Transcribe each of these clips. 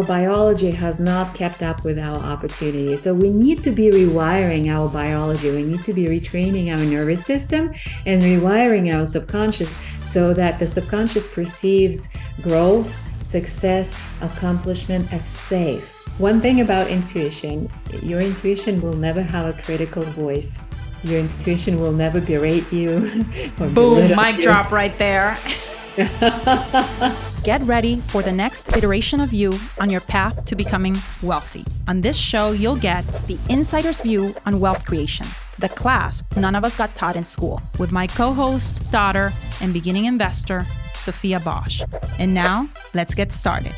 our biology has not kept up with our opportunity. So we need to be rewiring our biology. We need to be retraining our nervous system and rewiring our subconscious so that the subconscious perceives growth, success, accomplishment as safe. One thing about intuition, your intuition will never have a critical voice. Your intuition will never berate you. Or Boom, mic drop right there. Get ready for the next iteration of you on your path to becoming wealthy. On this show, you'll get the insider's view on wealth creation, the class none of us got taught in school, with my co-host, daughter, and beginning investor, Sophia Bosch. And now, let's get started.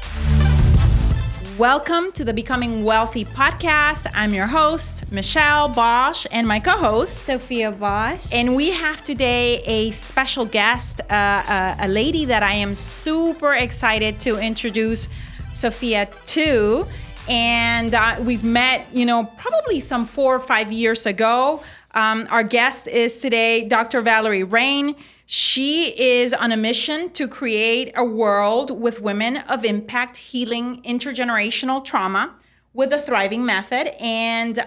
Welcome to the Becoming Wealthy podcast. I'm your host, Michelle Bosch, and my co-host, Sophia Bosch. And we have today a special guest, a lady that I am super excited to introduce Sophia to. And we've met, probably some 4 or 5 years ago. Our guest is today Dr. Valerie Rein. She is on a mission to create a world with women of impact healing intergenerational trauma with the Thriving Method. And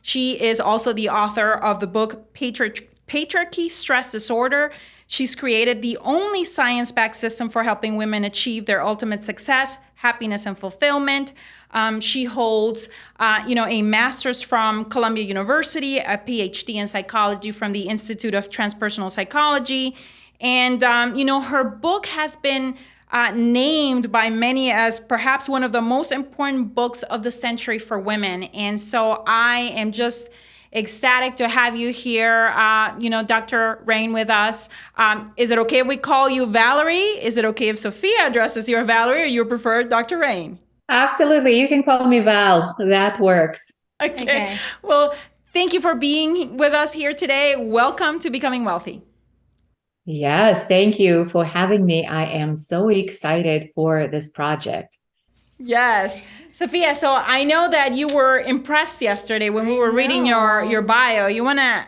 she is also the author of the book Patriarchy Stress Disorder. She's created the only science-backed system for helping women achieve their ultimate success, happiness, and fulfillment. She holds, a master's from Columbia University, a PhD in psychology from the Institute of Transpersonal Psychology. And, her book has been named by many as perhaps one of the most important books of the century for women. And so I am just ecstatic to have you here, Dr. Rein with us. Is it okay if we call you Valerie? Is it okay if Sophia addresses you as Valerie, or you prefer Dr. Rein? Absolutely. You can call me Val. That works. Okay. Well, thank you for being with us here today. Welcome to Becoming Wealthy. Yes, thank you for having me. I am so excited for this project. Yes. Sophia, so I know that you were impressed yesterday when we were reading your bio. You want to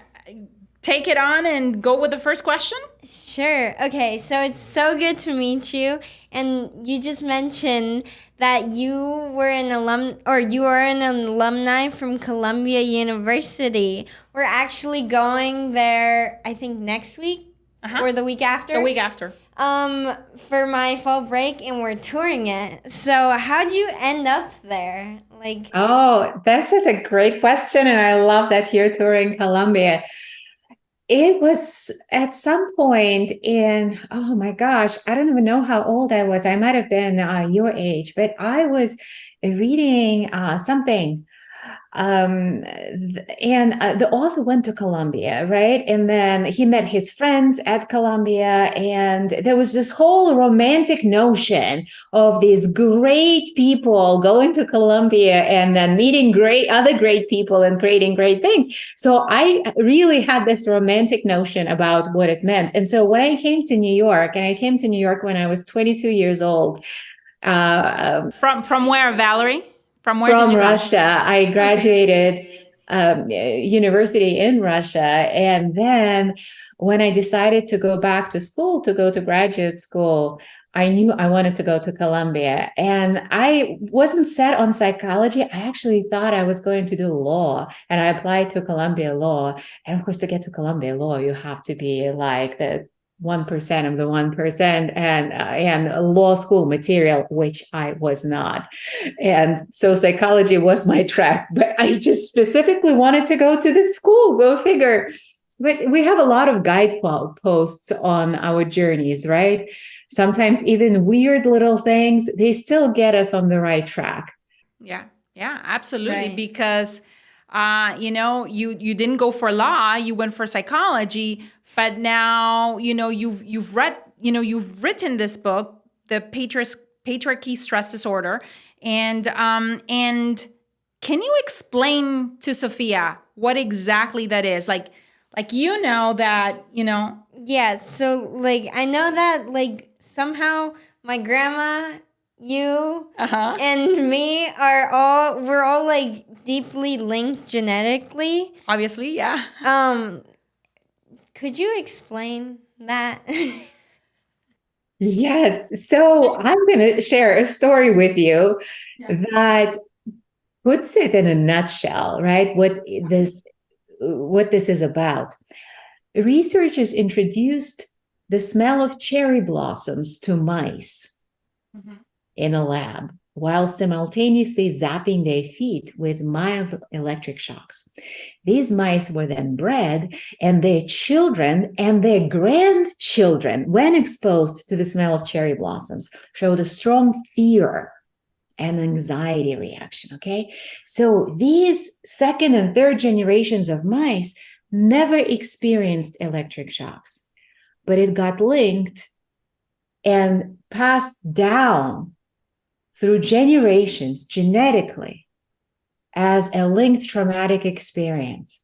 take it on and go with the first question? Sure. Okay, so it's so good to meet you. And you just mentioned that you are an alumni from Columbia University. We're actually going there, I think, next week or the week after. The week after. For my fall break, and we're touring it. So how'd you end up there? This is a great question, and I love that you're touring Columbia. It was at some point in, oh my gosh, I don't even know how old I was. I might have been your age, but I was reading something. The author went to Columbia, right? And then he met his friends at Columbia, and there was this whole romantic notion of these great people going to Columbia and then meeting other great people and creating great things. So I really had this romantic notion about what it meant. And so when I came to New York, and I came to New York when I was 22 years old. From where, Valerie? From Russia. I graduated university in Russia. And then when I decided to go back to school, to go to graduate school, I knew I wanted to go to Columbia. And I wasn't set on psychology. I actually thought I was going to do law. And I applied to Columbia Law. And of course, to get to Columbia Law, you have to be like the 1% of the 1% and law school material, which I was not. And so psychology was my track, but I just specifically wanted to go to this school, go figure. But we have a lot of guideposts on our journeys, right? Sometimes even weird little things, they still get us on the right track. Yeah, absolutely. Right. Because, you didn't go for law, you went for psychology. But now, you've written this book, the Patriarchy Stress Disorder, and can you explain to Sophia what exactly that is? That. Yes. So I know that somehow my grandma, you, and me we're all deeply linked genetically. Obviously, yeah. Could you explain that? Yes. So I'm going to share a story with you that puts it in a nutshell, right? What this is about. Researchers introduced the smell of cherry blossoms to mice in a lab while simultaneously zapping their feet with mild electric shocks. These mice were then bred, and their children and their grandchildren, when exposed to the smell of cherry blossoms, showed a strong fear and anxiety reaction. Okay. So these second and third generations of mice never experienced electric shocks, but it got linked and passed down through generations genetically as a linked traumatic experience.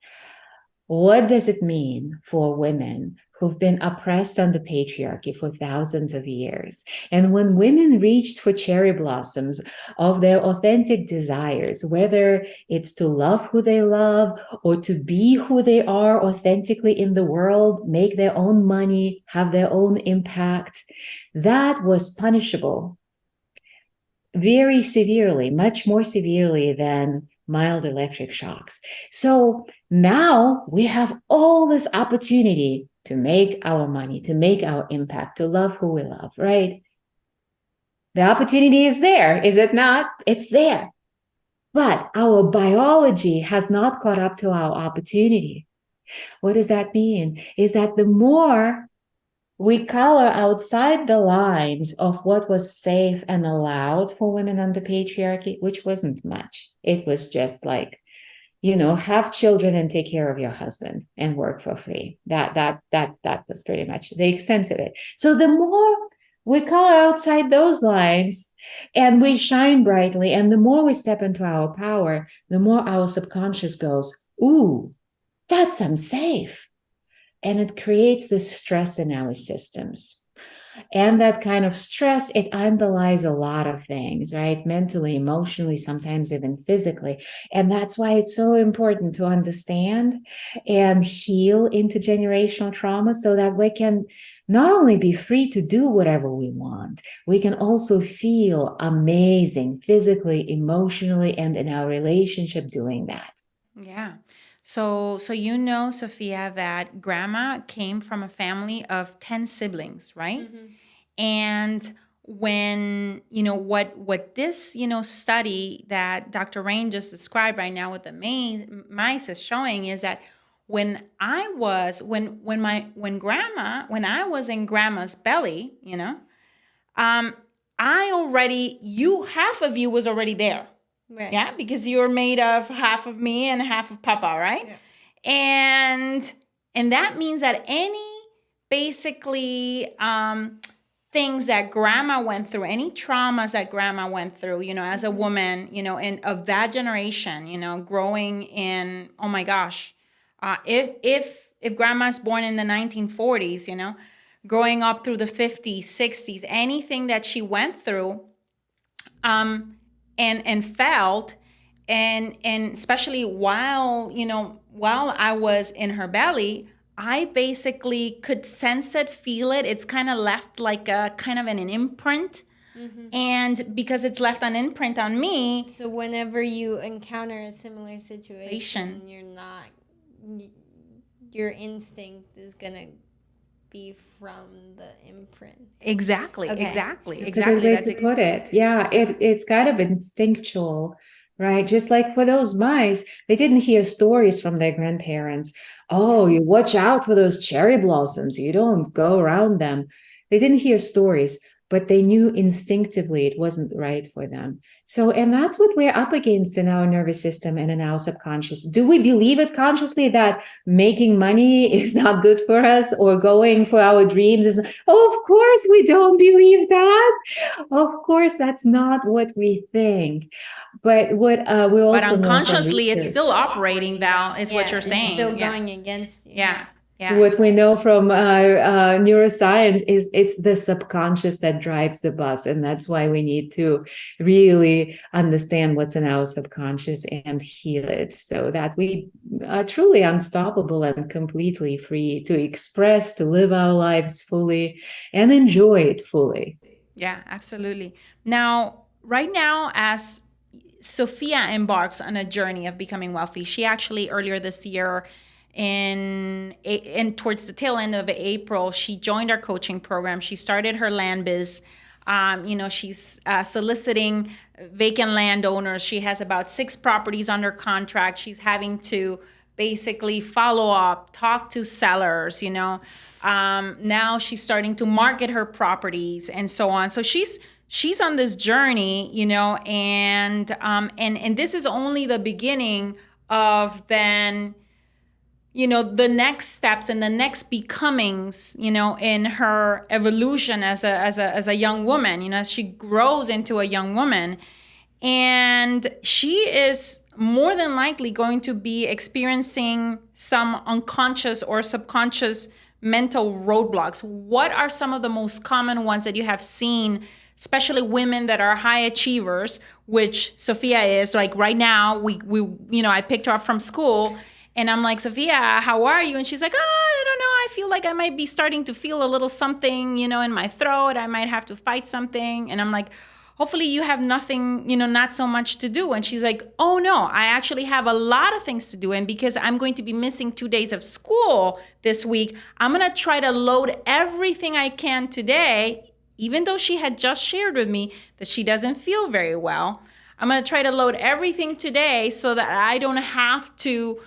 What does it mean for women who've been oppressed under patriarchy for thousands of years? And when women reached for cherry blossoms of their authentic desires, whether it's to love who they love or to be who they are authentically in the world, make their own money, have their own impact, that was punishable very severely, much more severely than mild electric shocks. So now we have all this opportunity to make our money, to make our impact, to love who we love, right? The opportunity is there, is it not? It's there. But our biology has not caught up to our opportunity. What does that mean? Is that the more we color outside the lines of what was safe and allowed for women under patriarchy, which wasn't much. It was just like, have children and take care of your husband and work for free. That was pretty much the extent of it. So the more we color outside those lines and we shine brightly, and the more we step into our power, the more our subconscious goes, ooh, that's unsafe. And it creates this stress in our systems. And that kind of stress, it underlies a lot of things, right? Mentally, emotionally, sometimes even physically. And that's why it's so important to understand and heal intergenerational trauma so that we can not only be free to do whatever we want, we can also feel amazing physically, emotionally, and in our relationship doing that. Yeah. So Sophia, that grandma came from a family of 10 siblings, right? Mm-hmm. And when, what this, study that Dr. Rein just described right now with the mice is showing is that when I was in grandma's belly, half of you was already there. Right. Yeah, because you're made of half of me and half of Papa, right? Yeah. And that means that any basically things that grandma went through, any traumas that grandma went through, as a woman, and of that generation, growing in, oh my gosh, if grandma's born in the 1940s, growing up through the 50s, 60s, anything that she went through, and felt, and especially while I was in her belly, I basically could sense it, feel it. It's kind of left like a kind of an imprint. Mm-hmm. And because it's left an imprint on me. So whenever you encounter a similar situation, your instinct is going to be from the imprint. Exactly. Okay. Exactly. That's a good way to put it. Yeah, it's kind of instinctual, right? Just like for those mice, they didn't hear stories from their grandparents. Oh, you watch out for those cherry blossoms. You don't go around them. They didn't hear stories, but they knew instinctively it wasn't right for them. So, and that's what we're up against in our nervous system and in our subconscious. Do we believe it consciously that making money is not good for us or going for our dreams is, oh, of course we don't believe that. Of course, that's not what we think. But what we also but unconsciously it's still operating, Val, is what you're saying. It's still going against you. Yeah. Yeah. What we know from neuroscience is it's the subconscious that drives the bus. And that's why we need to really understand what's in our subconscious and heal it so that we truly unstoppable and completely free to express, to live our lives fully and enjoy it fully. Yeah, absolutely. Now, right now, as Sophia embarks on a journey of becoming wealthy, she actually earlier this year, in towards the tail end of April, she joined our coaching program. She started her land biz. She's soliciting vacant landowners. She has about 6 properties under contract. She's having to basically follow up, talk to sellers, now she's starting to market her properties and so on. So she's on this journey, and this is only the beginning of then, the next steps and the next becomings, in her evolution as a young woman, as she grows into a young woman. And she is more than likely going to be experiencing some unconscious or subconscious mental roadblocks. What are some of the most common ones that you have seen, especially women that are high achievers, which Sophia is? Like right now, we I picked her up from school and I'm like, Sophia, how are you? And she's like, I don't know. I feel like I might be starting to feel a little something, in my throat. I might have to fight something. And I'm like, hopefully you have nothing, not so much to do. And she's like, oh no, I actually have a lot of things to do. And because I'm going to be missing 2 days of school this week, I'm going to try to load everything I can today, even though she had just shared with me that she doesn't feel very well. I'm going to try to load everything today so that I don't have to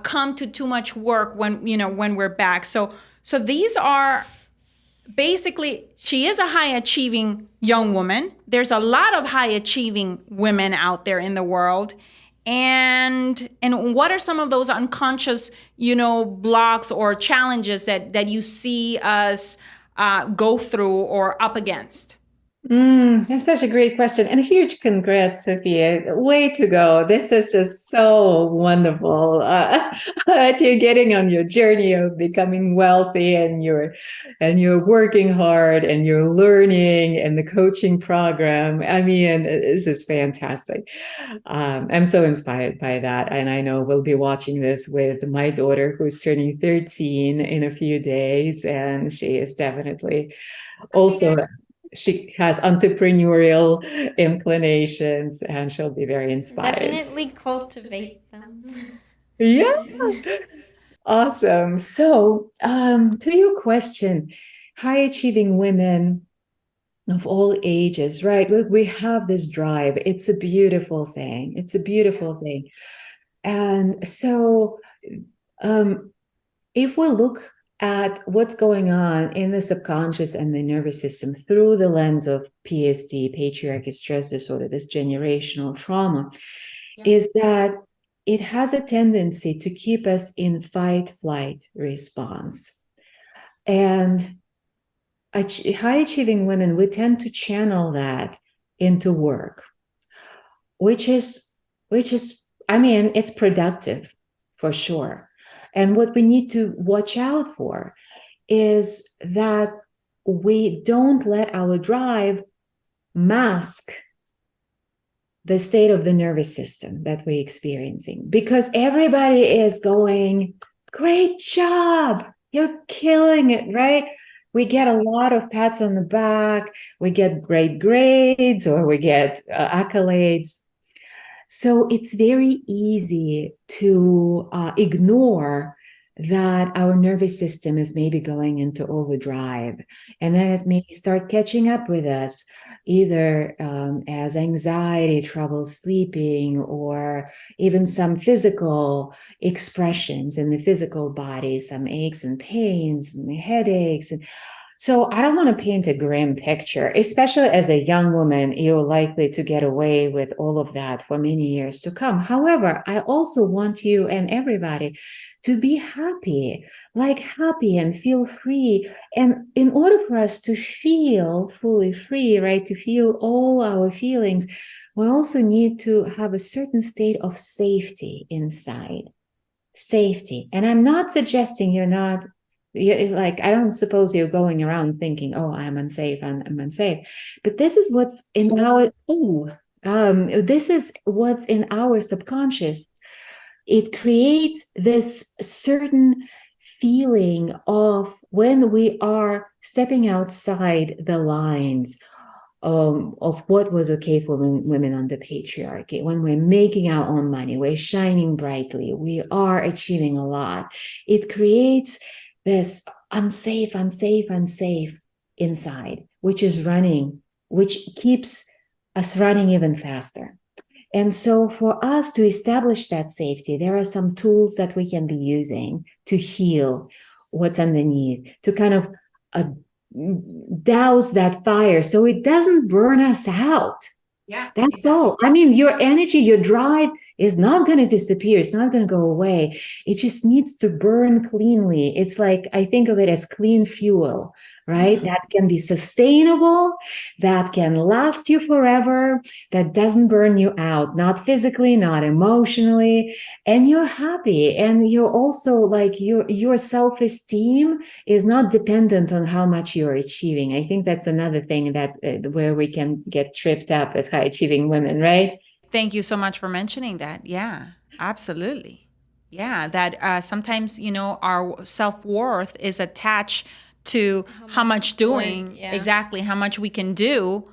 come to too much work when we're back. So these are basically, she is a high achieving young woman. There's a lot of high achieving women out there in the world. And what are some of those unconscious, blocks or challenges that you see us go through or up against? That's such a great question. And a huge congrats, Sophia. Way to go. This is just so wonderful that you're getting on your journey of becoming wealthy, and you're working hard and you're learning, and the coaching program. I mean, this is fantastic. I'm so inspired by that. And I know we'll be watching this with my daughter, who's turning 13 in a few days. And she is definitely also, she has entrepreneurial inclinations, and she'll be very inspired. Definitely cultivate them. Yeah. Awesome. So, to your question, high achieving women of all ages, right? Look, we have this drive. It's a beautiful thing. It's a beautiful thing. And so, if we look at what's going on in the subconscious and the nervous system through the lens of PSD, patriarchy stress disorder, this generational trauma, is that it has a tendency to keep us in fight-flight response. And high-achieving women, we tend to channel that into work, which is, I mean, it's productive for sure. And what we need to watch out for is that we don't let our drive mask the state of the nervous system that we're experiencing, because everybody is going, great job, you're killing it, right? We get a lot of pats on the back, we get great grades, or we get accolades. So it's very easy to ignore that our nervous system is maybe going into overdrive, and then it may start catching up with us, either as anxiety, trouble sleeping, or even some physical expressions in the physical body, some aches and pains and headaches. And so I don't want to paint a grim picture, especially as a young woman. You're likely to get away with all of that for many years to come. However, I also want you and everybody to be happy and feel free. And in order for us to feel fully free, right, to feel all our feelings, we also need to have a certain state of safety inside. Safety. And I'm not suggesting you're not, like, I don't suppose you're going around thinking, oh, I'm unsafe, I'm unsafe. But this is what's in our, this is what's in our subconscious it creates this certain feeling of when we are stepping outside the lines of what was okay for women under patriarchy, when we're making our own money, we're shining brightly, we are achieving a lot. It creates this unsafe inside, which keeps us running even faster. And so for us to establish that safety, there are some tools that we can be using to heal what's underneath, to kind of douse that fire so it doesn't burn us out. Yeah, That's exactly. all. I mean, your energy, your drive is not going to disappear. It's not going to go away. It just needs to burn cleanly. It's like, I think of it as clean fuel, right? That can be sustainable, that can last you forever, that doesn't burn you out, not physically, not emotionally, and you're happy. And you're also like, your self-esteem is not dependent on how much you're achieving. I think that's another thing that where we can get tripped up as high achieving women, right? Thank you so much for mentioning that. Yeah, absolutely. Yeah, that sometimes, our self-worth is attached to how much doing, exactly how much we can do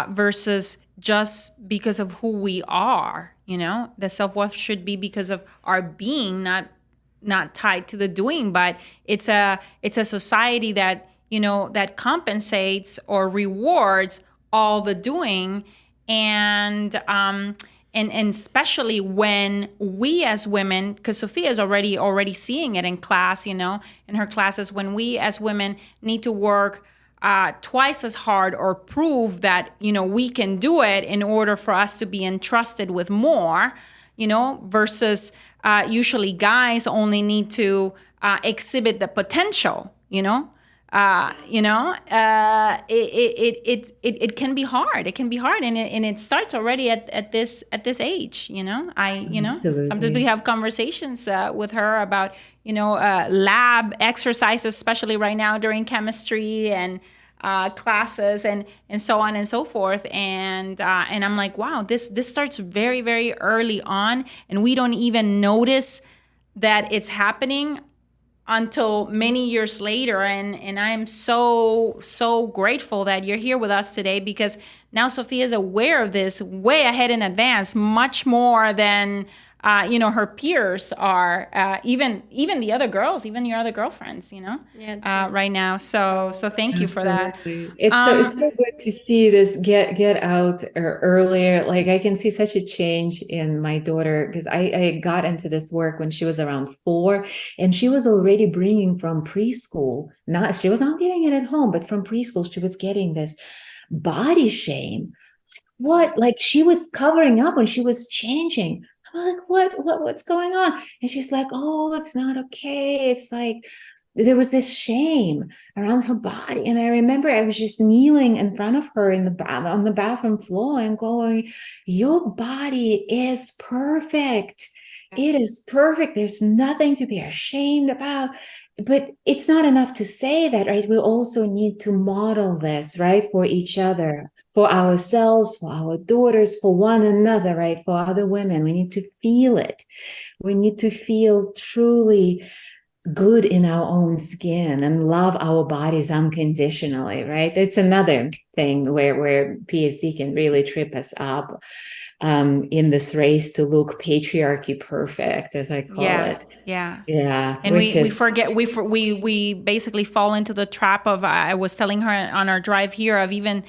versus just because of who we are. The self-worth should be because of our being, not tied to the doing. But it's a society that that compensates or rewards all the doing, and especially when we as women, because Sophia is already seeing it in class, in her classes, when we as women need to work twice as hard or prove that we can do it in order for us to be entrusted with more, versus usually guys only need to exhibit the potential, it can be hard. It can be hard, and it starts already at this age. Sometimes we have conversations with her about lab exercises, especially right now during chemistry and classes and so on and so forth. And I'm like, wow, this starts very, very early on, and we don't even notice that it's happening until many years later. And I'm so grateful that you're here with us today, because now Sophia is aware of this way ahead in advance, much more than her peers are, even the other girls, even your other girlfriends, right now. So thank you for that. It's so good to see this get out earlier. Like, I can see such a change in my daughter, because I got into this work when she was around 4, and she was already bringing from preschool. She was not getting it at home, but from preschool she was getting this body shame. Like, she was covering up when she was changing. I'm like, what's going on? And she's like, oh, it's not okay. It's like there was this shame around her body. And I remember I was just kneeling in front of her on the bathroom floor and going, your body is perfect. It is perfect. There's nothing to be ashamed about. But it's not enough to say that, right? We also need to model this, right? For each other, for ourselves, for our daughters, for one another, right? For other women. We need to feel it. We need to feel truly good in our own skin and love our bodies unconditionally, right? It's another thing where PSD can really trip us up in this race to look patriarchy perfect, as I call it. Yeah. And we forget, we basically fall into the trap of, I was telling her on our drive here, of even,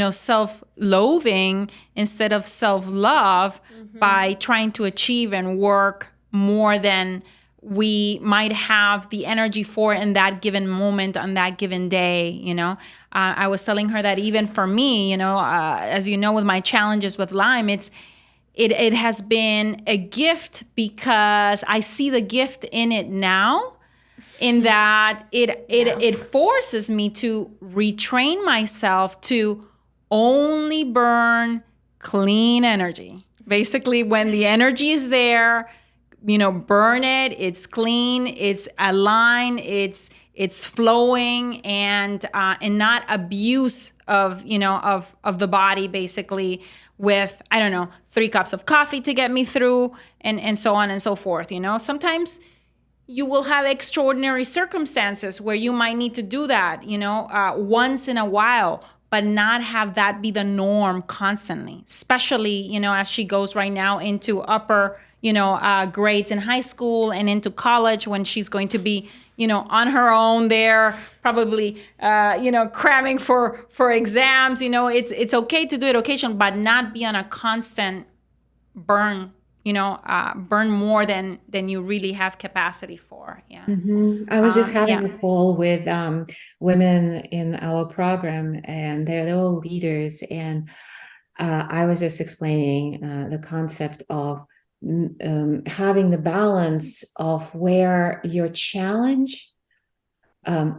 self-loathing instead of self-love, by trying to achieve and work more than we might have the energy for in that given moment on that given day. I was telling her that even for me, as you know, with my challenges with Lyme, it has been a gift, because I see the gift in it now, in that it forces me to retrain myself to only burn clean energy. Basically, when the energy is there, burn it. It's clean. It's aligned. It's flowing, and not abuse of the body, basically, with, I don't know, 3 cups of coffee to get me through, and so on and so forth. Sometimes you will have extraordinary circumstances where you might need to do that, once in a while, but not have that be the norm constantly, especially, as she goes right now into upper, grades in high school and into college, when she's going to be, on her own there, probably, cramming for exams. It's okay to do it occasionally, but not be on a constant burn, burn more than you really have capacity for. Yeah. I was just having yeah. a call with women in our program, and they're all leaders. And I was just explaining the concept of having the balance of where your challenge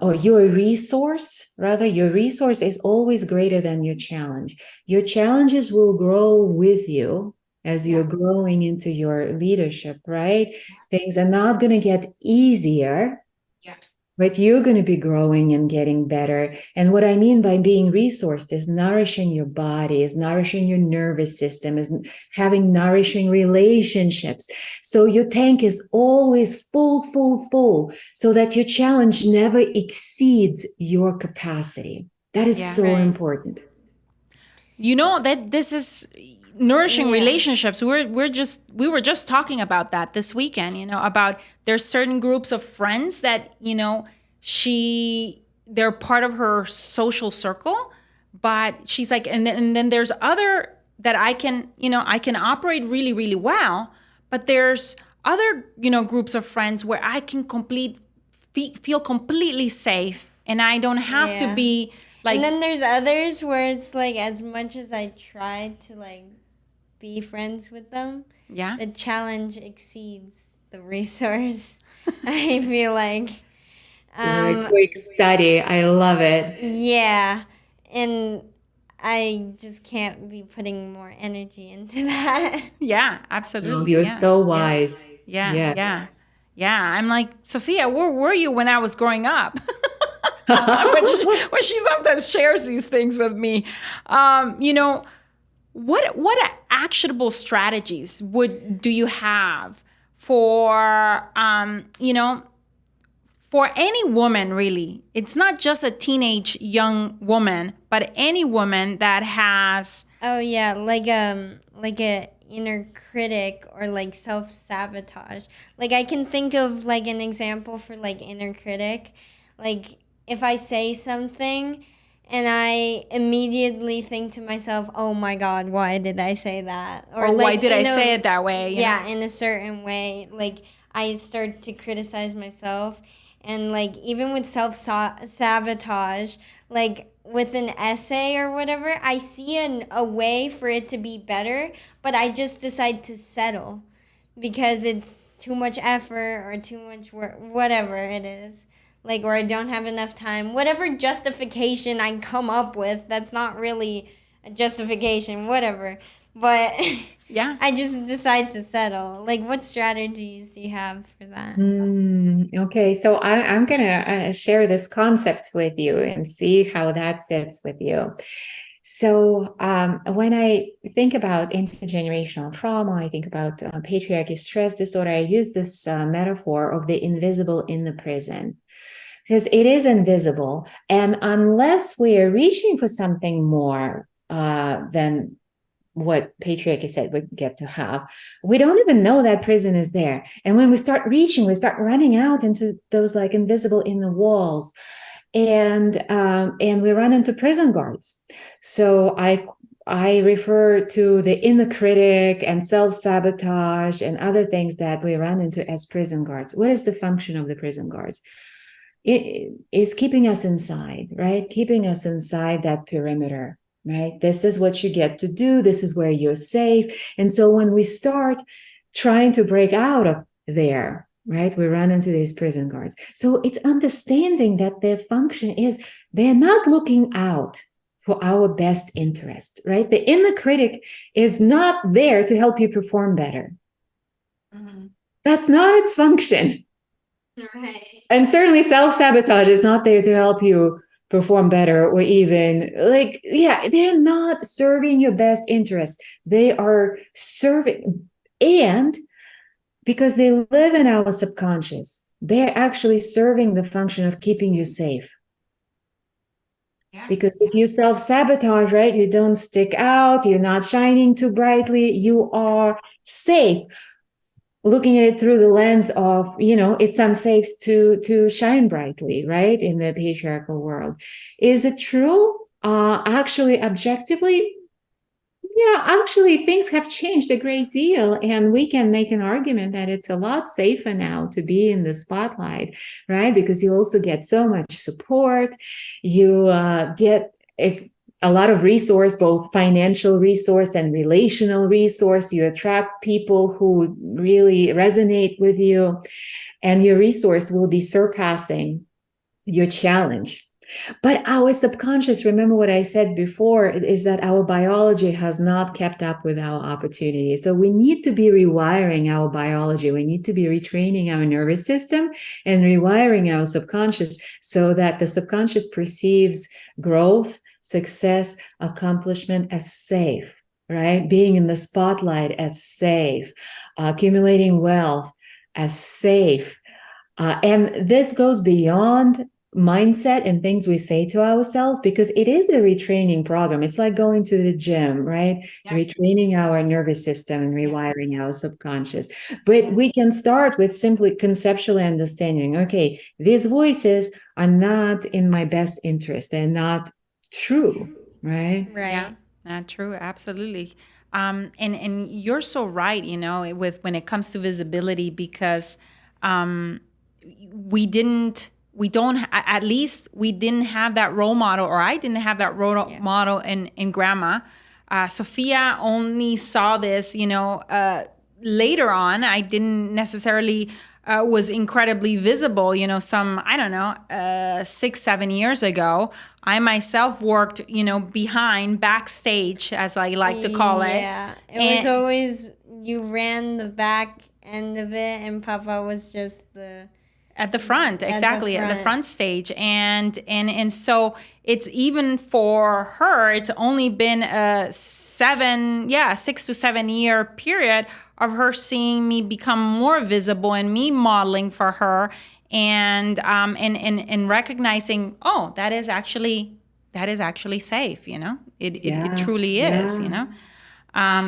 or your resource is always greater than your challenge. Your challenges will grow with you as you're growing into your leadership, right? Things are not going to get easier, but you're going to be growing and getting better. And what I mean by being resourced is nourishing your body, is nourishing your nervous system, is having nourishing relationships. So your tank is always full, so that your challenge never exceeds your capacity. That is so important. That this is nourishing relationships. We were just talking about that this weekend, about there's certain groups of friends that, they're part of her social circle, but she's like, and then there's other that I can operate really, really well, but there's other, groups of friends where I can feel completely safe, and I don't have to be like. And then there's others where it's like, as much as I try to like be friends with them, the challenge exceeds the resource. I feel like. A quick study. I love it. Yeah. And I just can't be putting more energy into that. Yeah, absolutely. You're so wise. Yeah. I'm like, Sophia, where were you when I was growing up? when she sometimes shares these things with me. What actionable strategies do you have for for any woman, really? It's not just a teenage young woman, but any woman that has like a inner critic or like self-sabotage. Like I can think of like an example for like inner critic. Like if I say something and I immediately think to myself, oh my God, why did I say that? Or like, why did I say it that way? In a certain way. Like I start to criticize myself. And like even with self-sabotage, like with an essay or whatever, I see a way for it to be better, but I just decide to settle because it's too much effort or too much work, whatever it is. Like, or I don't have enough time, whatever justification I come up with, that's not really a justification, whatever. But I just decide to settle. Like, what strategies do you have for that? Okay, so I'm going to share this concept with you and see how that sits with you. So when I think about intergenerational trauma, I think about patriarchy stress disorder, I use this metaphor of the invisible in the prison. Because it is invisible. And unless we are reaching for something more than what patriarchy said we get to have, we don't even know that prison is there. And when we start reaching, we start running out into those like invisible in the walls. And we run into prison guards. So I refer to the inner critic and self-sabotage and other things that we run into as prison guards. What is the function of the prison guards? It is keeping us inside, right? Keeping us inside that perimeter, right? This is what you get to do. This is where you're safe. And so when we start trying to break out of there, right, we run into these prison guards. So it's understanding that their function is they're not looking out for our best interest, right? The inner critic is not there to help you perform better. That's not its function. Right. And certainly self-sabotage is not there to help you perform better, or even like, yeah, they're not serving your best interest. They are serving, and because they live in our subconscious, they're actually serving the function of keeping you safe. Because if you self-sabotage, right, you don't stick out, you're not shining too brightly, you are safe. Looking at it through the lens of, it's unsafe to shine brightly, right, in the patriarchal world. Is it true? Actually, objectively, yeah, actually, things have changed a great deal, and we can make an argument that it's a lot safer now to be in the spotlight, right? Because you also get so much support. You get a lot of resource, both financial resource and relational resource. You attract people who really resonate with you, and your resource will be surpassing your challenge. But our subconscious, remember what I said before, is that our biology has not kept up with our opportunities. So we need to be rewiring our biology. We need to be retraining our nervous system and rewiring our subconscious so that the subconscious perceives growth, success, accomplishment as safe, right? Being in the spotlight as safe, accumulating wealth as safe. And this goes beyond mindset and things we say to ourselves, because it is a retraining program. It's like going to the gym, right? Yeah. Retraining our nervous system and rewiring our subconscious. But we can start with simply conceptually understanding, okay, these voices are not in my best interest. They're not true, right? Right. Yeah, not true. Absolutely. And you're so right, with when it comes to visibility, because we didn't have that role model, or I didn't have that role model in grandma. Sophia only saw this, later on. I didn't necessarily was incredibly visible, some, 6-7 years ago. I myself worked, behind, backstage, as I like to call it. Yeah, it was always, you ran the back end of it, and Papa was just at the front, exactly, at the front stage. And so it's, even for her, it's only been a 6 to 7 year period of her seeing me become more visible and me modeling for her, and recognizing, oh, that is actually safe, it truly is,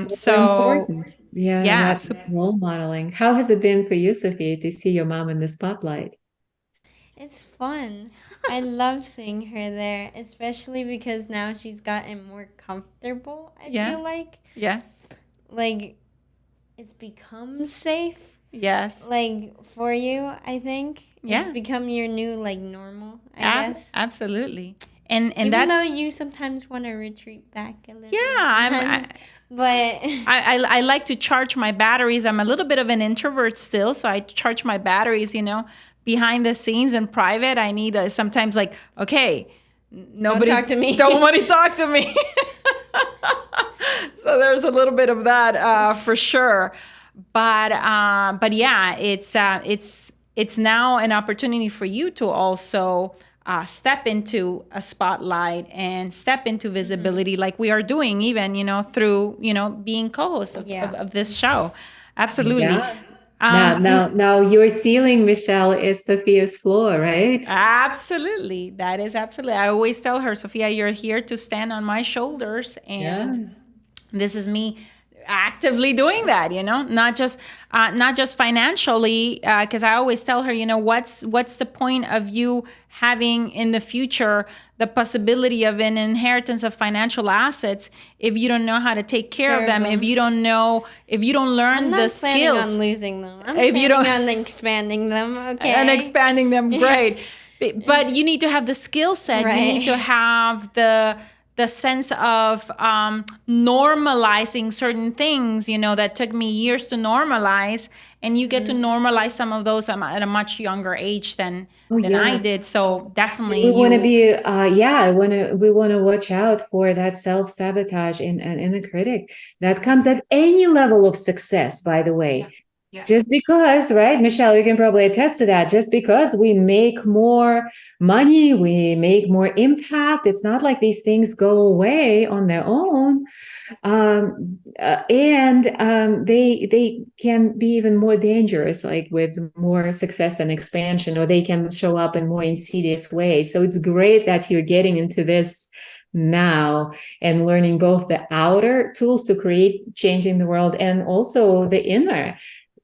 so important. Yeah, that's role modeling. How has it been for you, Sophia, to see your mom in the spotlight? It's fun. I love seeing her there, especially because now she's gotten more comfortable, I feel like. Yeah. Like, it's become safe. Yes. Like, for you, I think. Yeah. It's become your new, normal, I guess. Absolutely. And even though you sometimes want to retreat back a little. Yeah, but I like to charge my batteries. I'm a little bit of an introvert still, so I charge my batteries, behind the scenes in private. I need sometimes okay, nobody don't talk to me. Nobody talk to me. So there's a little bit of that for sure. But yeah, it's now an opportunity for you to also step into a spotlight and step into visibility, like we are doing, even, through, being co-host of this show. Absolutely. Yeah. Now your ceiling, Michelle, is Sophia's floor, right? Absolutely. That is absolutely. I always tell her, Sophia, you're here to stand on my shoulders. And this is me actively doing that, not just financially, because I always tell her, what's the point of you having in the future the possibility of an inheritance of financial assets if you don't know how to take care of them, if you don't learn the skills. I'm not planning on losing them. I'm planning on expanding them, okay? And expanding them, great. But you need to have the skill set. Right. You need to have the sense of normalizing certain things, that took me years to normalize, and you get to normalize some of those at a much younger age than I did. So definitely, we want to be, we want to watch out for that self-sabotage in the critic that comes at any level of success, by the way. Just because, right, Michelle, you can probably attest to that. Just because we make more money, we make more impact. It's not like these things go away on their own. And they can be even more dangerous, like with more success and expansion, or they can show up in more insidious ways. So it's great that you're getting into this now and learning both the outer tools to create change in the world and also the inner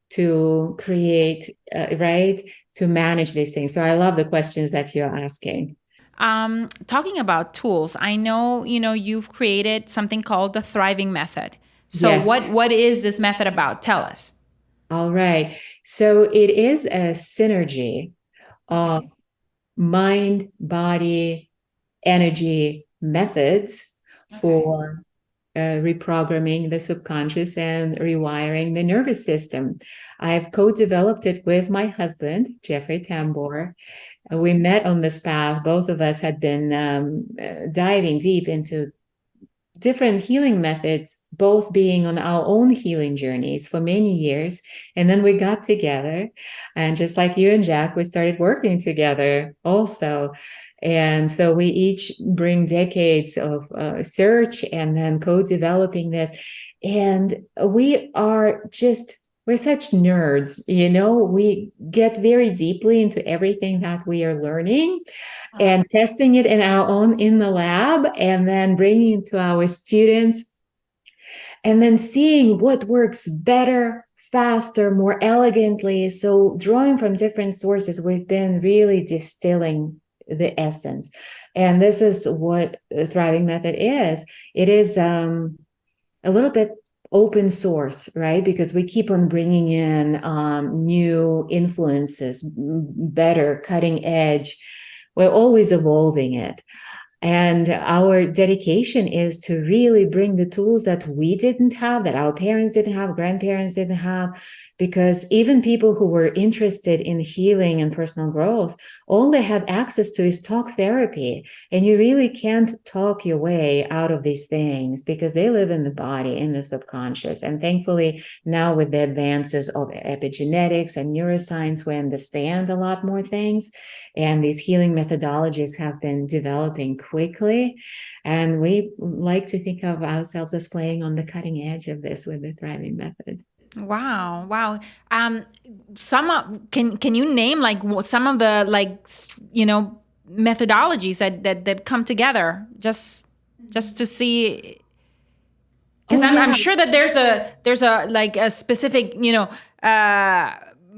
to create, right, to manage these things. So I love the questions that you're asking. Talking about tools, I know, you've created something called the Thriving Method. So Yes. what is this method about? Tell us. All right. So it is a synergy of mind, body, energy methods for reprogramming the subconscious and rewiring the nervous system. I've co-developed it with my husband, Jeffrey Tambor. We met on this path. Both of us had been diving deep into different healing methods, both being on our own healing journeys for many years. And then we got together, and just like you and Jack, we started working together also. And so we each bring decades of search and then co-developing this. And we're such nerds, we get very deeply into everything that we are learning and testing it in the lab, and then bringing it to our students, and then seeing what works better, faster, more elegantly. So drawing from different sources, we've been really distilling the essence. And this is what the Thriving Method is. It is a little bit open source, right? Because we keep on bringing in new influences, better, cutting edge. We're always evolving it. And our dedication is to really bring the tools that we didn't have, that our parents didn't have, grandparents didn't have, because even people who were interested in healing and personal growth, all they had access to is talk therapy. And you really can't talk your way out of these things because they live in the body, in the subconscious. And thankfully, now with the advances of epigenetics and neuroscience, we understand a lot more things. And these healing methodologies have been developing quickly. And we like to think of ourselves as playing on the cutting edge of this with the Thriving Method. Wow, wow. Can you name like some of the methodologies that come together just to see? Because I'm sure that there's a like a specific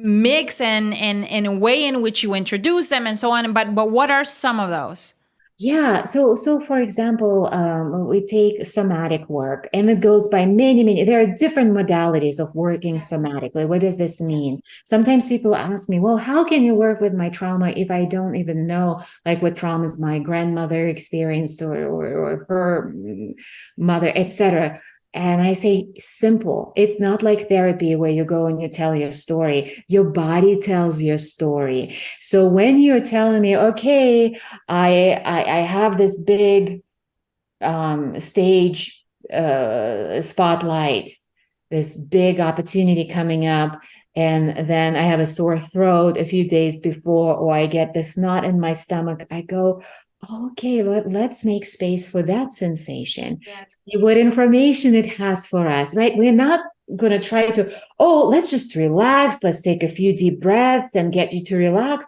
mix and a way in which you introduce them and so on. But what are some of those? Yeah. So for example, we take somatic work, and it goes by many. There are different modalities of working somatically. What does this mean? Sometimes people ask me, well, how can you work with my trauma if I don't even know like what traumas my grandmother experienced or her mother, etc. And I say, simple. It's not like therapy where you go and you tell your story. Your body tells your story. So when you're telling me, okay, I have this big stage spotlight, this big opportunity coming up, and then I have a sore throat a few days before, or I get this knot in my stomach, I go, okay, let's make space for that sensation. See what information it has for us, right? We're not going to try to, let's just relax. Let's take a few deep breaths and get you to relax.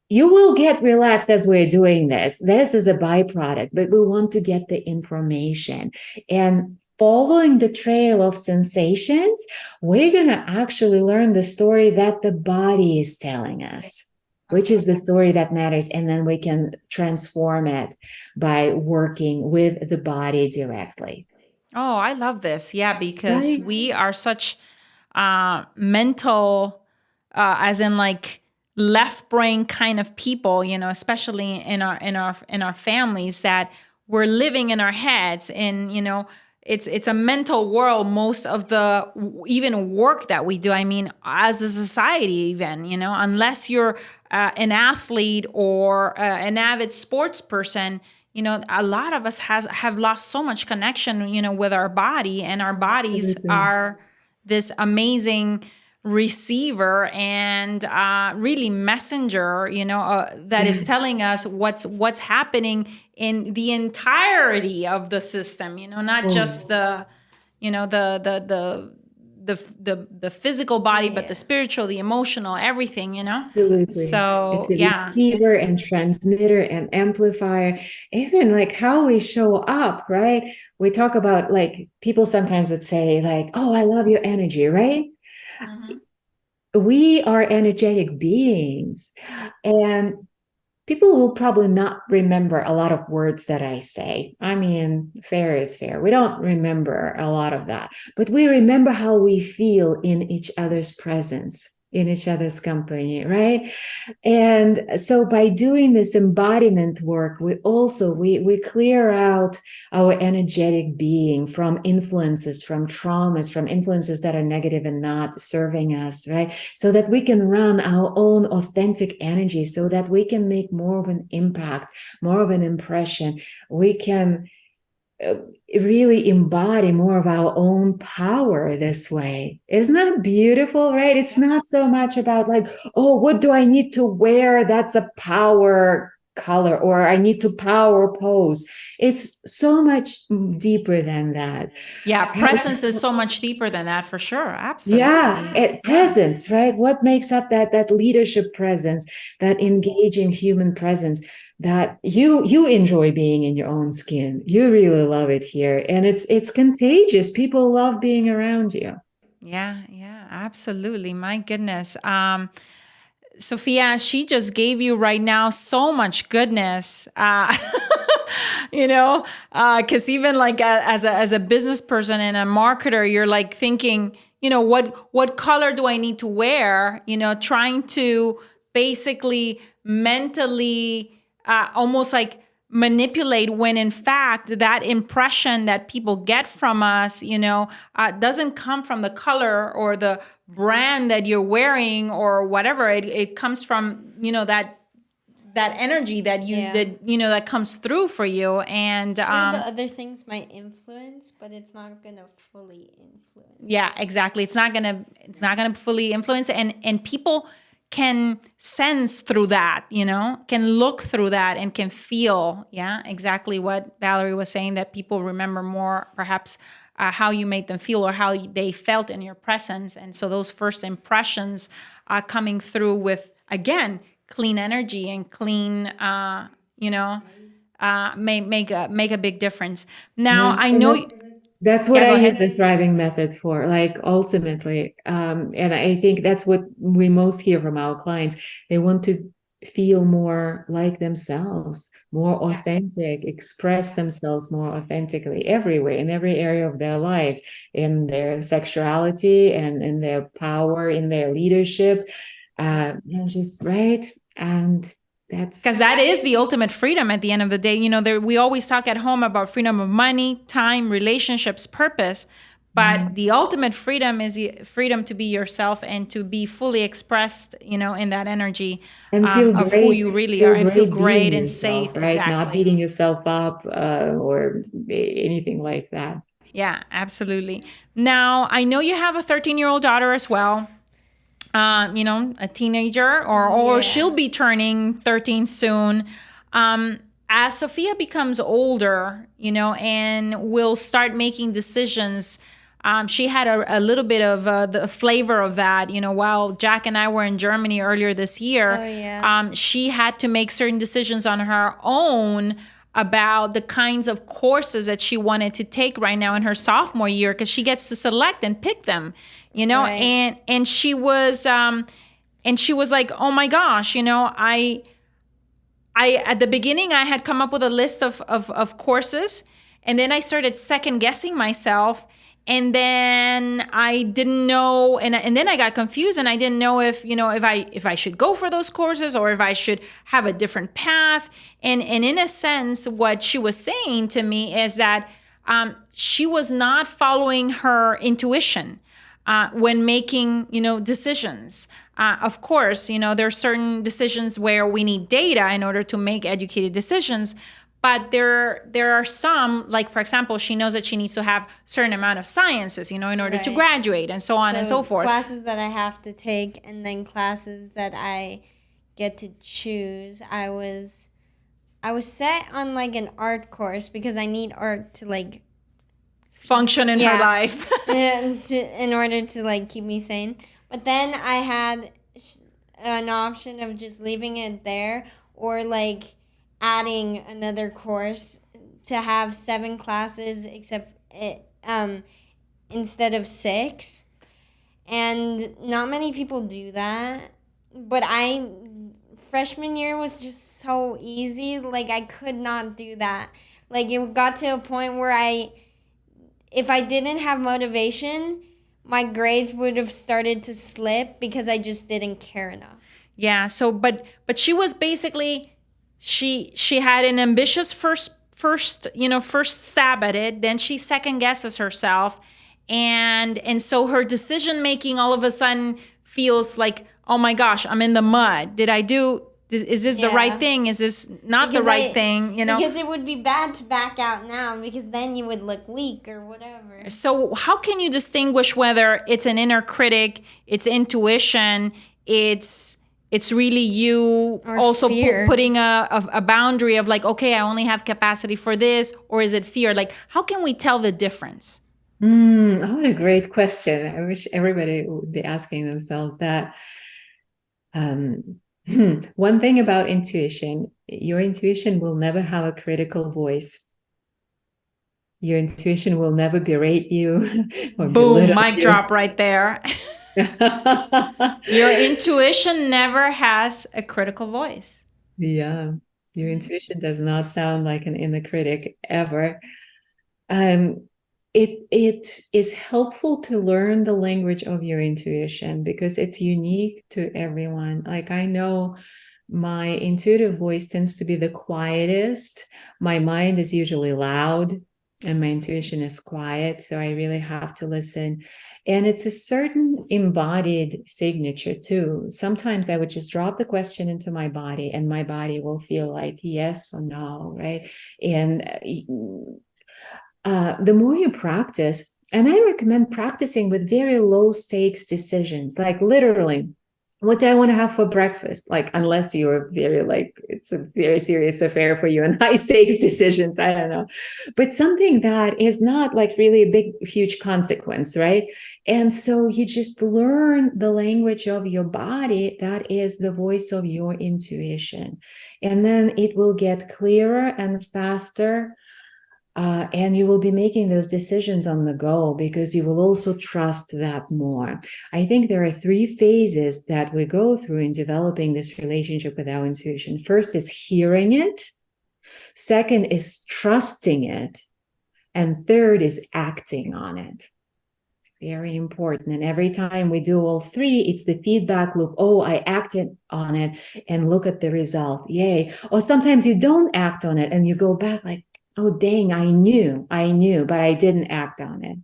You will get relaxed as we're doing this. This is a byproduct, but we want to get the information. And following the trail of sensations, we're going to actually learn the story that the body is telling us, which is the story that matters. And then we can transform it by working with the body directly. Oh, I love this. Yeah, because Right. we are such mental, as in like left brain kind of people, especially in our families, that we're living in our heads, and it's a mental world. Most of the even work that we do, I mean, as a society, even unless you're an athlete or an avid sports person, a lot of us have lost so much connection with our body, and our bodies Absolutely. are this amazing receiver and really messenger, that is telling us what's happening in the entirety of the system, not just the, the physical body, but the spiritual, the emotional, everything, Absolutely. So It's a receiver and transmitter and amplifier, even like how we show up, right? We talk about, like, people sometimes would say, like, oh, I love your energy, right? We are energetic beings, and people will probably not remember a lot of words that I say. I mean, fair is fair. We don't remember a lot of that, but we remember how we feel in each other's presence, in each other's company, right? And so by doing this embodiment work, we clear out our energetic being from influences, from traumas, from influences that are negative and not serving us, right? So that we can run our own authentic energy, so that we can make more of an impact, more of an impression. We can really embody more of our own power this way. Isn't that beautiful, right? It's not so much about, like, oh, what do I need to wear? That's a power color, or I need to power pose. It's so much deeper than that. Yeah, presence is so much deeper than that, for sure. Absolutely. Yeah, presence, right? What makes up that leadership presence, that engaging human presence, that you enjoy being in your own skin. You really love it here, and it's contagious. People love being around you. Yeah, absolutely. My goodness. Sophia, she just gave you right now so much goodness. Because even like as a business person and a marketer, you're like thinking, what color do I need to wear? Trying to basically mentally almost like manipulate, when in fact that impression that people get from us, doesn't come from the color or the brand that you're wearing or whatever. It comes from, that energy that that comes through for you. And the other things might influence, but it's not gonna fully influence. Yeah, exactly. It's not gonna fully influence, and people can sense through that, can look through that and can feel, exactly what Valerie was saying, that people remember more perhaps how you made them feel or how they felt in your presence. And so those first impressions are coming through with, again, clean energy and clean, make a big difference. Now, I know... That's what I use the thriving method for, like, ultimately. And I think that's what we most hear from our clients. They want to feel more like themselves, more authentic, express themselves more authentically everywhere, in every area of their lives, in their sexuality and in their power, in their leadership. Just right. And because that is the ultimate freedom at the end of the day. We always talk at home about freedom of money, time, relationships, purpose. But the ultimate freedom is the freedom to be yourself and to be fully expressed, in that energy and feel of great, who you really are, and feel great and yourself, safe. right? Exactly. Not beating yourself up or anything like that. Yeah, absolutely. Now, I know you have a 13-year-old daughter as well. A teenager, or she'll be turning 13 soon. As Sophia becomes older, and will start making decisions, she had a little bit of the flavor of that, while Jack and I were in Germany earlier this year. She had to make certain decisions on her own about the kinds of courses that she wanted to take right now in her sophomore year, because she gets to select and pick them, right. and she was like, oh my gosh, I at the beginning I had come up with a list of courses, and then I started second guessing myself. And then I didn't know, and then I got confused, and I didn't know if I should go for those courses or if I should have a different path. And in a sense, what she was saying to me is that she was not following her intuition when making decisions. Of course, there are certain decisions where we need data in order to make educated decisions. But there are some, like, for example, she knows that she needs to have certain amount of sciences, in order to Right. graduate, and so on and so forth. Classes that I have to take, and then classes that I get to choose. I was set on like an art course because I need art to like Function in her life. in order to like keep me sane. But then I had an option of just leaving it there, or like adding another course to have 7 classes instead of 6. And not many people do that. But freshman year was just so easy. Like, I could not do that. Like, it got to a point where if I didn't have motivation, my grades would have started to slip because I just didn't care enough. Yeah. So, but she was basically, she had an ambitious first stab at it. Then she second guesses herself, and so her decision making all of a sudden feels like, oh my gosh, I'm in the mud. Is this the right thing? Is this not the right thing? Because it would be bad to back out now, because then you would look weak or whatever. So how can you distinguish whether it's an inner critic, it's intuition, it's really you or also putting a boundary of like, okay, I only have capacity for this, or is it fear? Like, how can we tell the difference? Oh, what a great question. I wish everybody would be asking themselves that. One thing about intuition, your intuition will never have a critical voice. Your intuition will never berate you or boom, mic drop right there. Your intuition never has a critical voice. Yeah, your intuition does not sound like an inner critic ever. It is helpful to learn the language of your intuition because it's unique to everyone. Like, I know my intuitive voice tends to be the quietest. My mind is usually loud and my intuition is quiet. So I really have to listen. And it's a certain embodied signature too. Sometimes I would just drop the question into my body and my body will feel like yes or no, right? And the more you practice, and I recommend practicing with very low stakes decisions, like literally, what do I want to have for breakfast? Like, unless you're it's a very serious affair for you and high stakes decisions, I don't know. But something that is not like really a big, huge consequence, right? And so you just learn the language of your body. That is the voice of your intuition. And then it will get clearer and faster. And you will be making those decisions on the go because you will also trust that more. I think there are 3 phases that we go through in developing this relationship with our intuition. First is hearing it. Second is trusting it. And third is acting on it. Very important. And every time we do all 3, it's the feedback loop. Oh, I acted on it and look at the result. Yay. Or sometimes you don't act on it and you go back like, oh, dang, I knew, but I didn't act on it,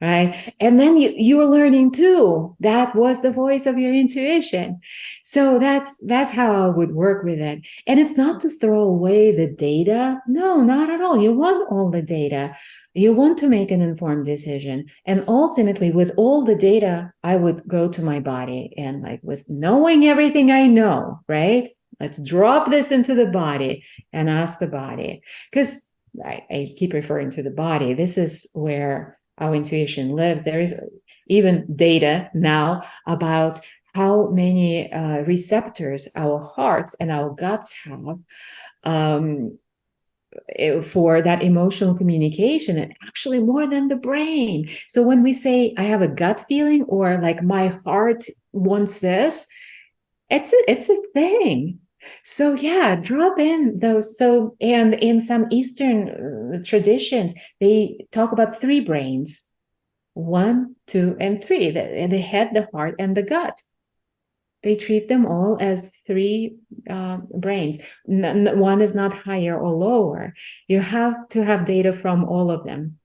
right? And then you were learning too. That was the voice of your intuition. So that's how I would work with it. And it's not to throw away the data. No, not at all. You want all the data. You want to make an informed decision. And ultimately, with all the data, I would go to my body and like with knowing everything I know, right? Let's drop this into the body and ask the body. Because I keep referring to the body. This is where our intuition lives. There is even data now about how many receptors our hearts and our guts have for that emotional communication, and actually more than the brain. So when we say, I have a gut feeling, or like my heart wants this, it's a thing. So yeah, drop in those. So, and in some Eastern traditions, they talk about 3 brains, 1, 2, and 3, the head, the heart, and the gut. They treat them all as 3 brains. One is not higher or lower. You have to have data from all of them.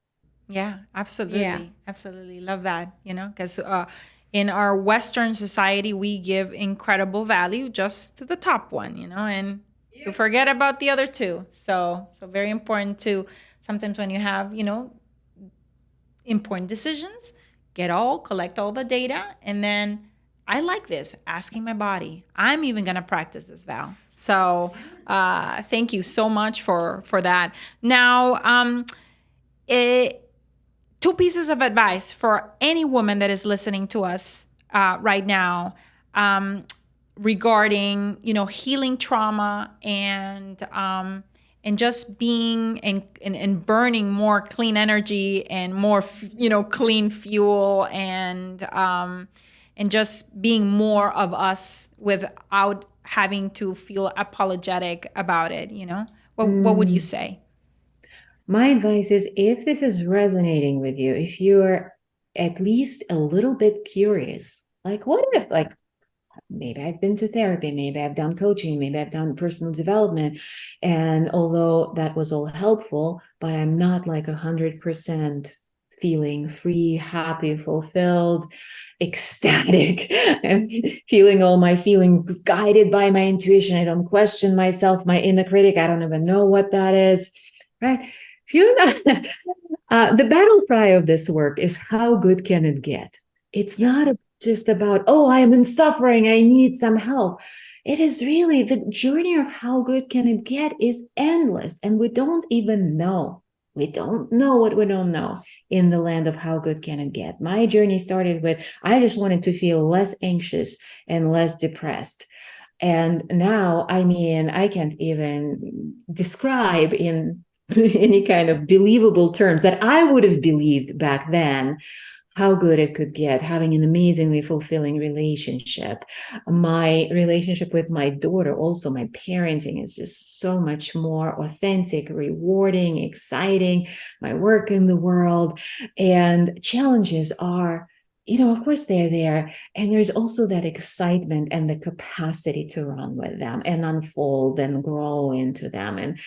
Yeah, absolutely. Yeah. Absolutely. Love that, because in our Western society, we give incredible value just to the top one, and You forget about the other two. So very important to sometimes when you have, important decisions, collect all the data, and then I like this, asking my body. I'm even gonna practice this, Val. So thank you so much for that. Now, two pieces of advice for any woman that is listening to us right now regarding healing trauma and just being and burning more clean energy and more clean fuel and just being more of us without having to feel apologetic about it. What would you say? My advice is, if this is resonating with you, if you're at least a little bit curious, like what if, like, maybe I've been to therapy, maybe I've done coaching, maybe I've done personal development, and although that was all helpful, but I'm not like 100% feeling free, happy, fulfilled, ecstatic, and feeling all my feelings guided by my intuition. I don't question myself, my inner critic. I don't even know what that is, right? If you're not, the battle cry of this work is, how good can it get? It's not just about, oh, I am in suffering, I need some help. It is really, the journey of how good can it get is endless, and we don't even know. We don't know what we don't know in the land of how good can it get. My journey started with, I just wanted to feel less anxious and less depressed. And now, I mean, I can't even describe in any kind of believable terms that I would have believed back then how good it could get, having an amazingly fulfilling relationship. My relationship with my daughter, also my parenting, is just so much more authentic, rewarding, exciting. My work in the world, and challenges are, of course they're there. And there's also that excitement and the capacity to run with them and unfold and grow into them. And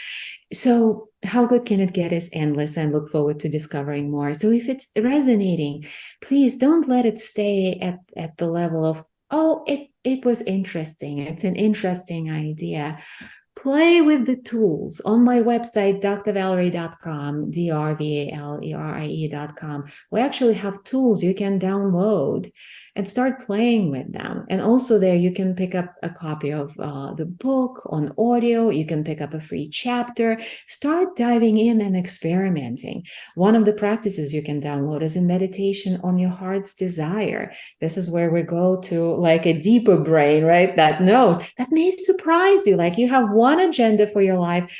so how good can it get is endless, and look forward to discovering more. So if it's resonating, please don't let it stay at the level of, oh, it was interesting. It's an interesting idea. Play with the tools. On my website, drvalerie.com, drvalerie.com, we actually have tools you can download and start playing with them. And also there you can pick up a copy of the book on audio. You can pick up a free chapter. Start diving in and experimenting. One of the practices you can download is a meditation on your heart's desire. This is where we go to like a deeper brain, right? That knows, that may surprise you. Like you have one agenda for your life,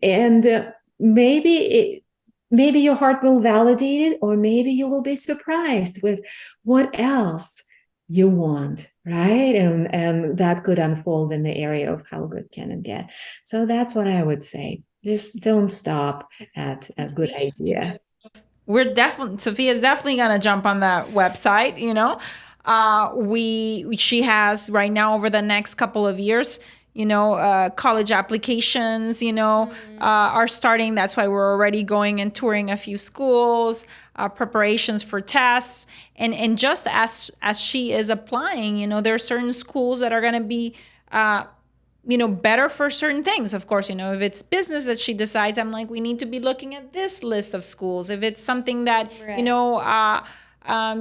and maybe your heart will validate it, or maybe you will be surprised with what else you want, right? And that could unfold in the area of how good can it get. So that's what I would say. Just don't stop at a good idea. Sophia's definitely gonna jump on that website. She has right now, over the next couple of years, college applications, are starting. That's why we're already going and touring a few schools, preparations for tests. And just as she is applying, there are certain schools that are going to be, better for certain things. Of course, if it's business that she decides, I'm like, we need to be looking at this list of schools. If it's something that, Right.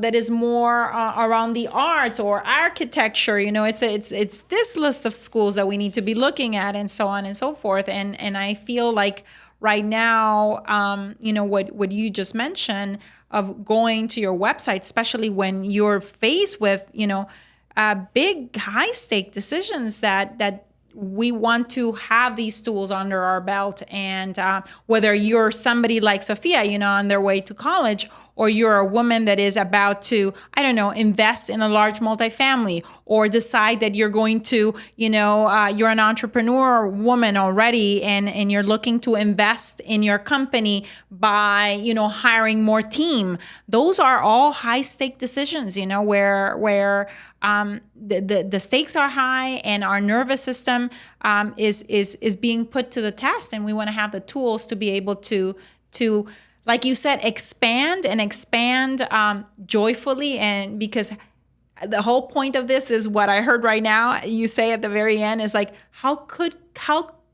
that is more around the arts or architecture, it's this list of schools that we need to be looking at, and so on and so forth. And I feel like right now, what you just mentioned of going to your website, especially when you're faced with, big high stake decisions that we want to have these tools under our belt. And whether you're somebody like Sophia, on their way to college, or you're a woman that is about to, invest in a large multifamily, or decide that you're going to, you're an entrepreneur woman already, and you're looking to invest in your company by, hiring more team. Those are all high stake decisions, where the stakes are high, and our nervous system is being put to the test, and we want to have the tools to be able to like you said, expand joyfully. And because the whole point of this is what I heard right now, you say at the very end, is like, how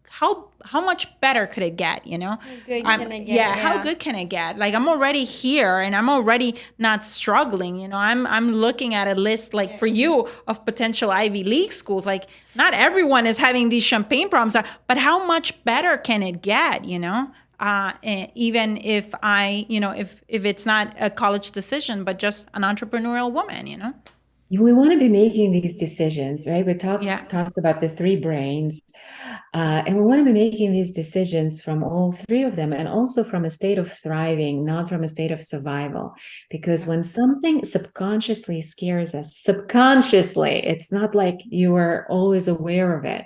how much better could it get, you know? How good can it get? Yeah, how good can it get? Like, I'm already here and I'm already not struggling, you know? I'm looking at a list, like, for you, of potential Ivy League schools. Like, not everyone is having these champagne problems, but how much better can it get, you know? Even if if it's not a college decision, but just an entrepreneurial woman, you know? We want to be making these decisions, right? We Yeah. talked about the three brains, and we want to be making these decisions from all three of them, and also from a state of thriving, not from a state of survival. Because when something subconsciously scares us, subconsciously, it's not like you are always aware of it.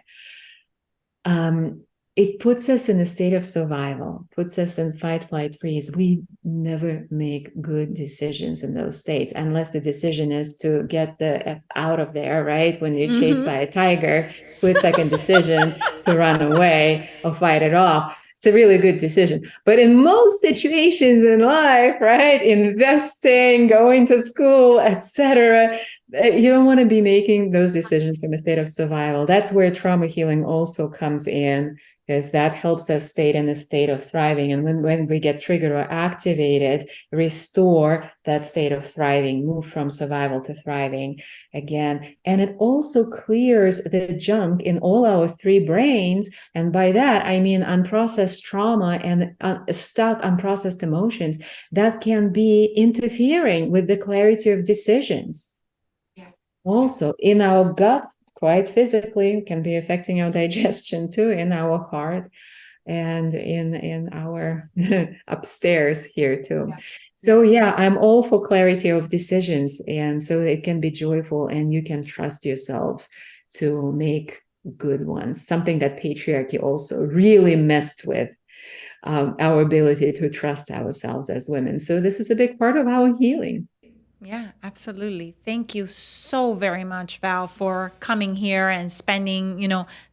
It puts us in a state of survival, puts us in fight, flight, freeze. We never make good decisions in those states, unless the decision is to get the F out of there, right? When you're chased by a tiger, split-second decision to run away or fight it off. It's a really good decision. But in most situations in life, right, investing, going to school, etc., you don't want to be making those decisions from a state of survival. That's where trauma healing also comes in, because that helps us stay in a state of thriving. And when we get triggered or activated, restore that state of thriving, move from survival to thriving again. And it also clears the junk in all our three brains. And by that, I mean unprocessed trauma and stuck unprocessed emotions that can be interfering with the clarity of decisions. Also, in our gut, quite physically, can be affecting our digestion too, in our heart, and in our upstairs here too. So yeah, I'm all for clarity of decisions, and so it can be joyful, and you can trust yourselves to make good ones. Something that patriarchy also really messed with, our ability to trust ourselves as women. So this is a big part of our healing. Yeah, absolutely. Thank you so very much, Val, for coming here and spending,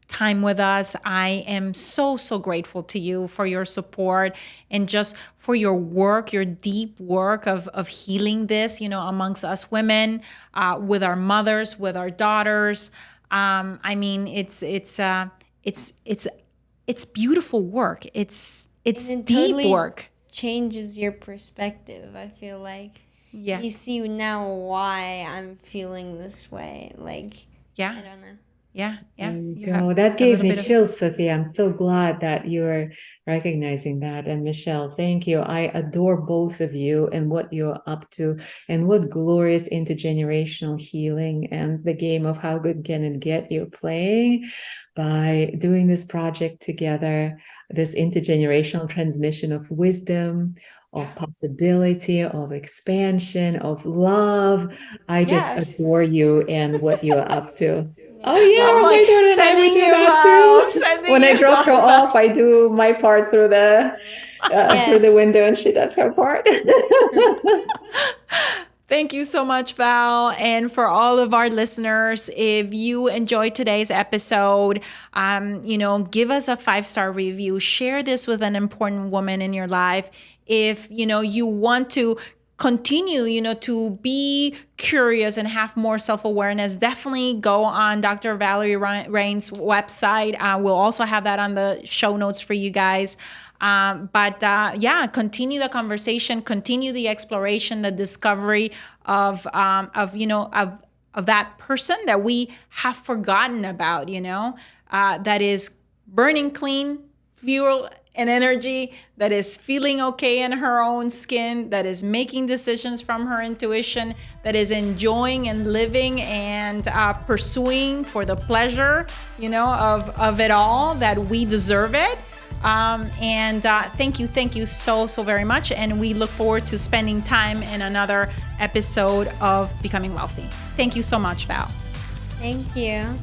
time with us. I am so, so grateful to you for your support and just for your work, your deep work of healing this, amongst us women, with our mothers, with our daughters. I mean, it's beautiful work. It's deep totally work. Changes your perspective, I feel like. Yeah. You see now why I'm feeling this way. Yeah. I don't know. Yeah. That gave me chills, Sophia. I'm so glad that you're recognizing that. And Michelle, thank you. I adore both of you and what you're up to, and what glorious intergenerational healing and the game of how good can it get you're playing by doing this project together, this intergenerational transmission of wisdom, of possibility, of expansion, of love. I just adore you and what you're up to. Oh yeah, my daughter and I would do that too. When I drop her off, I do my part through the window, and she does her part. Thank you so much, Val. And for all of our listeners, if you enjoyed today's episode, give us a 5-star review. Share this with an important woman in your life. If, you want to continue, to be curious and have more self-awareness, definitely go on Dr. Valerie Rein's website. We'll also have that on the show notes for you guys. Continue the conversation, continue the exploration, the discovery of that person that we have forgotten about, that is burning clean fuel and energy, that is feeling okay in her own skin, that is making decisions from her intuition, that is enjoying and living and pursuing for the pleasure, of it all, that we deserve it. Thank you so very much. And we look forward to spending time in another episode of Becoming Wealthy. Thank you so much, Val. Thank you.